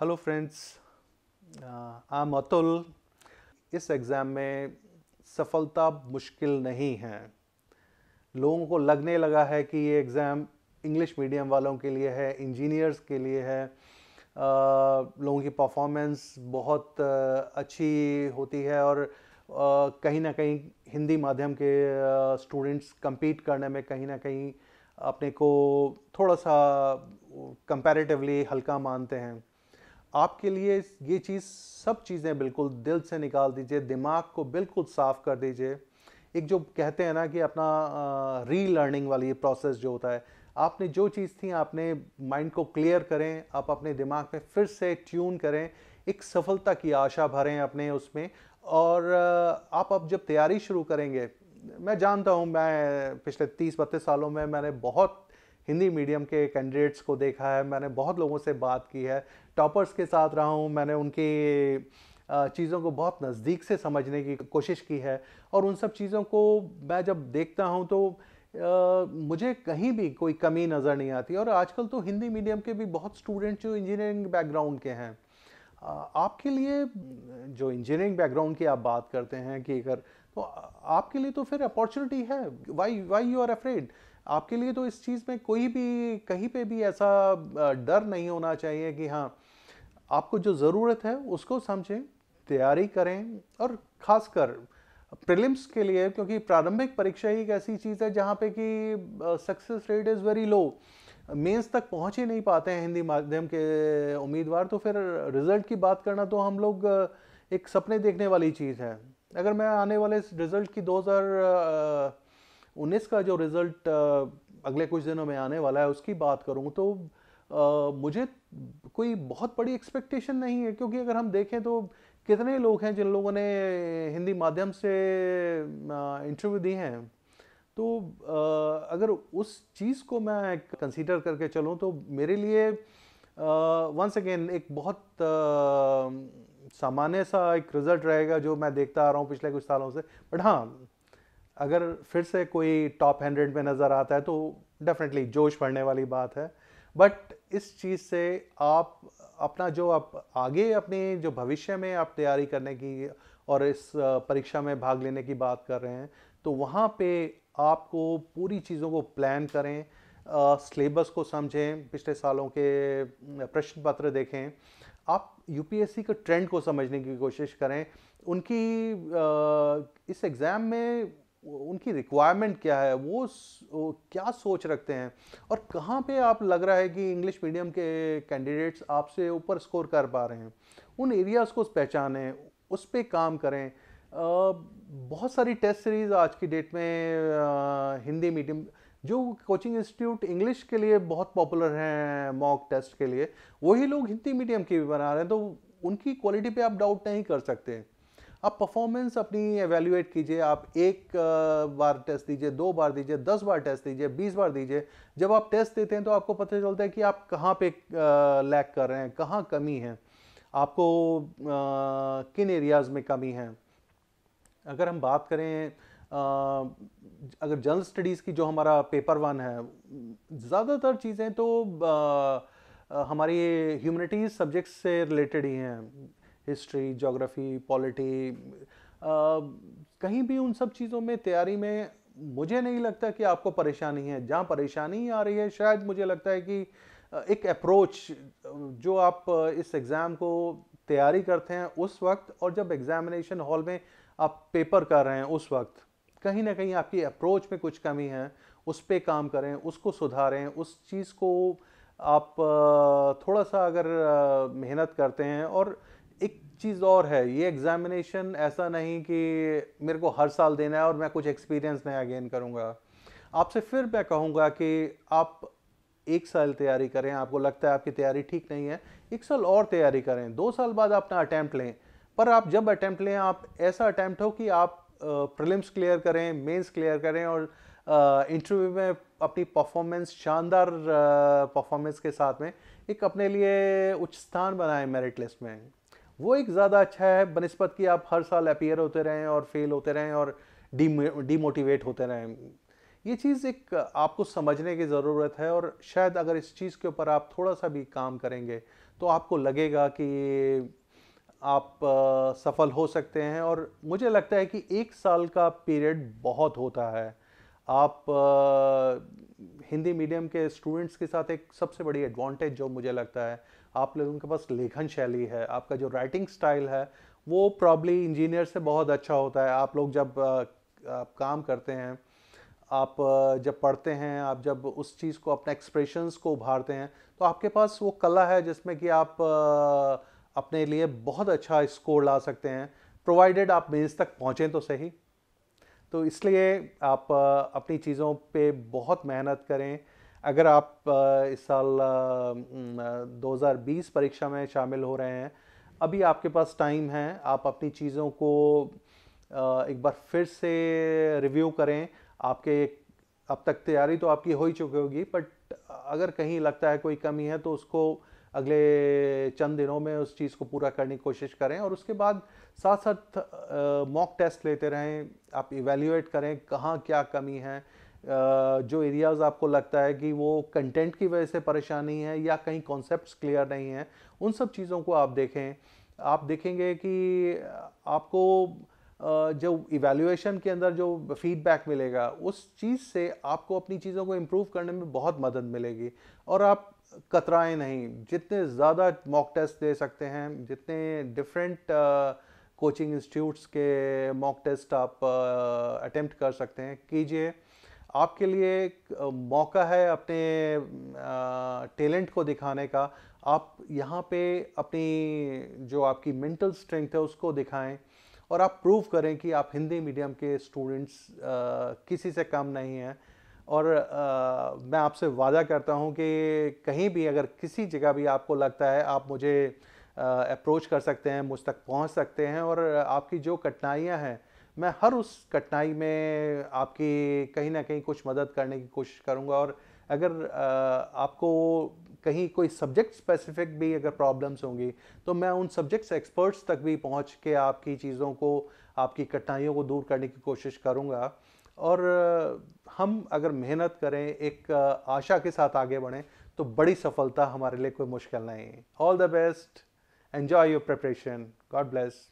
Hello friends, I am Atul. इस exam में सफलता मुश्किल नहीं है। लोगों को लगने लगा है कि ये एग्ज़ाम इंग्लिश मीडियम वालों के लिए है, इंजीनियर्स के लिए है। लोगों की परफॉर्मेंस बहुत अच्छी होती है और कहीं ना कहीं हिंदी माध्यम के स्टूडेंट्स compete करने में कहीं ना कहीं अपने को थोड़ा सा कंपैरेटिवली हल्का मानते हैं। आपके लिए ये चीज़, सब चीज़ें बिल्कुल दिल से निकाल दीजिए, दिमाग को बिल्कुल साफ कर दीजिए। एक जो कहते हैं ना कि अपना री लर्निंग वाली प्रोसेस जो होता है, आपने जो चीज़ थी आपने माइंड को क्लियर करें, आप अपने दिमाग में फिर से ट्यून करें, एक सफलता की आशा भरें अपने उसमें। और आप अब जब तैयारी शुरू करेंगे, मैं जानता हूँ, मैं पिछले 30-32 सालों में मैंने बहुत हिंदी मीडियम के कैंडिडेट्स को देखा है, मैंने बहुत लोगों से बात की है, टॉपर्स के साथ रहा हूँ, मैंने उनकी चीज़ों को बहुत नज़दीक से समझने की कोशिश की है। और उन सब चीज़ों को मैं जब देखता हूँ तो मुझे कहीं भी कोई कमी नज़र नहीं आती। और आजकल तो हिंदी मीडियम के भी बहुत स्टूडेंट जो इंजीनियरिंग बैकग्राउंड के हैं। आपके लिए जो इंजीनियरिंग बैकग्राउंड की आप बात करते हैं कि अगर, तो आपके लिए तो फिर अपॉर्चुनिटी है। Why why you are afraid? आपके लिए तो इस चीज़ में कोई भी कहीं पे भी ऐसा डर नहीं होना चाहिए कि हाँ, आपको जो ज़रूरत है उसको समझें, तैयारी करें। और ख़ासकर प्रीलिम्स के लिए, क्योंकि प्रारंभिक परीक्षा ही एक ऐसी चीज़ है जहाँ पे कि success rate is very low. Mains तक पहुँच ही नहीं पाते हैं हिंदी माध्यम के उम्मीदवार, तो फिर रिज़ल्ट की बात करना तो हम लोग एक सपने देखने वाली चीज़ है। अगर मैं आने वाले इस रिज़ल्ट की 2019 का जो रिज़ल्ट अगले कुछ दिनों में आने वाला है उसकी बात करूँ तो मुझे कोई बहुत बड़ी एक्सपेक्टेशन नहीं है। क्योंकि अगर हम देखें तो कितने लोग हैं जिन लोगों ने हिंदी माध्यम से इंटरव्यू दिए हैं। तो अगर उस चीज़ को मैं कंसीडर करके चलूँ तो मेरे लिए वंस अगेन एक बहुत सामान्य सा एक रिज़ल्ट रहेगा जो मैं देखता आ रहा हूँ पिछले कुछ सालों से। बट हाँ, अगर फिर से कोई टॉप 100 में नज़र आता है तो डेफिनेटली जोश बढ़ने वाली बात है। बट इस चीज़ से आप अपना जो आप आगे अपने जो भविष्य में आप तैयारी करने की और इस परीक्षा में भाग लेने की बात कर रहे हैं, तो वहाँ पे आपको पूरी चीज़ों को प्लान करें, सिलेबस को समझें, पिछले सालों के प्रश्न पत्र देखें, आप यूपीएससी के ट्रेंड को समझने की कोशिश करें। उनकी इस एग्ज़ाम में उनकी रिक्वायरमेंट क्या है, वो क्या सोच रखते हैं, और कहाँ पे आप लग रहा है कि इंग्लिश मीडियम के कैंडिडेट्स आपसे ऊपर स्कोर कर पा रहे हैं। उन एरियाज़ को पहचानें, उस पे काम करें। बहुत सारी टेस्ट सीरीज़ आज की डेट में हिंदी मीडियम जो कोचिंग इंस्टीट्यूट इंग्लिश के लिए बहुत पॉपुलर हैं मॉक टेस्ट के लिए, वही लोग हिंदी मीडियम की भी बना रहे हैं। तो उनकी क्वालिटी पे आप डाउट नहीं कर सकते। आप परफॉर्मेंस अपनी एवेल्युएट कीजिए। आप एक बार टेस्ट दीजिए, 2 बार दीजिए, 10 बार टेस्ट दीजिए, 20 बार दीजिए। जब आप टेस्ट देते हैं तो आपको पता चलता है कि आप कहाँ पे लैग कर रहे हैं, कहाँ कमी है, आपको किन एरियाज़ में कमी है। अगर हम बात करें अगर जनरल स्टडीज़ की, जो हमारा पेपर 1 है, ज़्यादातर चीज़ें तो हमारी ह्यूमैनिटीज़ सब्जेक्ट्स से रिलेटेड ही हैं। हिस्ट्री, ज्योग्राफी, पॉलिटी, कहीं भी उन सब चीज़ों में तैयारी में मुझे नहीं लगता कि आपको परेशानी है। जहाँ परेशानी आ रही है, शायद मुझे लगता है कि एक अप्रोच जो आप इस एग्ज़ाम को तैयारी करते हैं उस वक्त, और जब एग्जामिनेशन हॉल में आप पेपर कर रहे हैं उस वक्त, कहीं ना कहीं आपकी अप्रोच में कुछ कमी है। उस पे काम करें, उसको सुधारें, उस चीज़ को आप थोड़ा सा अगर मेहनत करते हैं। और एक चीज़ और है, ये एग्जामिनेशन ऐसा नहीं कि मेरे को हर साल देना है और मैं कुछ एक्सपीरियंस नया गेन करूँगा। आपसे फिर मैं कहूँगा कि आप 1 साल तैयारी करें। आपको लगता है आपकी तैयारी ठीक नहीं है, 1 साल और तैयारी करें, 2 साल बाद अपना अटैम्प्ट लें। पर आप जब अटैम्प्ट लें, आप ऐसा अटैम्प्ट हो कि आप प्रीलिम्स क्लियर करें, मेंस क्लियर करें, और इंटरव्यू में अपनी परफॉर्मेंस, शानदार परफॉर्मेंस के साथ में एक अपने लिए उच्च स्थान बनाएं मेरिट लिस्ट में। वो एक ज़्यादा अच्छा है बनिस्बत कि आप हर साल अपीयर होते रहें और फेल होते रहें और डीमोटिवेट होते रहें। ये चीज़ एक आपको समझने की ज़रूरत है, और शायद अगर इस चीज़ के ऊपर आप थोड़ा सा भी काम करेंगे तो आपको लगेगा कि आप सफल हो सकते हैं। और मुझे लगता है कि 1 साल का पीरियड बहुत होता है। आप हिंदी मीडियम के स्टूडेंट्स के साथ एक सबसे बड़ी एडवांटेज जो मुझे लगता है, आप लोगों के पास लेखन शैली है, आपका जो राइटिंग स्टाइल है वो प्रॉब्ली इंजीनियर से बहुत अच्छा होता है। आप लोग जब आप काम करते हैं, आप जब पढ़ते हैं, आप जब उस चीज़ को, अपने एक्सप्रेशंस को उभारते हैं, तो आपके पास वो कला है जिसमें कि आप अपने लिए बहुत अच्छा स्कोर ला सकते हैं, प्रोवाइडेड आप मेंस तक पहुँचें तो सही। तो इसलिए आप अपनी चीज़ों पे बहुत मेहनत करें। अगर आप इस साल 2020 परीक्षा में शामिल हो रहे हैं, अभी आपके पास टाइम है, आप अपनी चीज़ों को एक बार फिर से रिव्यू करें। आपके अब तक तैयारी तो आपकी हो ही चुकी होगी, बट अगर कहीं लगता है कोई कमी है तो उसको अगले चंद दिनों में उस चीज़ को पूरा करने की कोशिश करें। और उसके बाद साथ साथ मॉक टेस्ट लेते रहें, आप इवैल्यूएट करें कहाँ क्या कमी है। जो एरियाज़ आपको लगता है कि वो कंटेंट की वजह से परेशानी है या कहीं कॉन्सेप्ट्स क्लियर नहीं हैं, उन सब चीज़ों को आप देखें। आप देखेंगे कि आपको जो इवैल्यूएशन के अंदर जो फीडबैक मिलेगा, उस चीज़ से आपको अपनी चीज़ों को इम्प्रूव करने में बहुत मदद मिलेगी। और आप कतराएं नहीं, जितने ज़्यादा मॉक टेस्ट दे सकते हैं, जितने डिफरेंट कोचिंग इंस्टीट्यूट्स के मॉक टेस्ट आप अटेम्प्ट कर सकते हैं, कीजिए। आपके लिए एक मौका है अपने टैलेंट को दिखाने का। आप यहाँ पे अपनी जो आपकी मेंटल स्ट्रेंथ है उसको दिखाएं, और आप प्रूव करें कि आप हिंदी मीडियम के स्टूडेंट्स किसी से कम नहीं हैं। और मैं आपसे वादा करता हूँ कि कहीं भी अगर किसी जगह भी आपको लगता है, आप मुझे अप्रोच कर सकते हैं, मुझ तक पहुँच सकते हैं। और आपकी जो कठिनाइयाँ हैं, मैं हर उस कठिनाई में आपकी कहीं ना कहीं कुछ मदद करने की कोशिश करूँगा। और अगर आपको कहीं कोई सब्जेक्ट स्पेसिफिक भी अगर प्रॉब्लम्स होंगी, तो मैं उन सब्जेक्ट्स एक्सपर्ट्स तक भी पहुंच के आपकी चीज़ों को, आपकी कठिनाइयों को दूर करने की कोशिश करूंगा। और हम अगर मेहनत करें, एक आशा के साथ आगे बढ़ें, तो बड़ी सफलता हमारे लिए कोई मुश्किल नहीं। All the best, enjoy your preparation, God bless.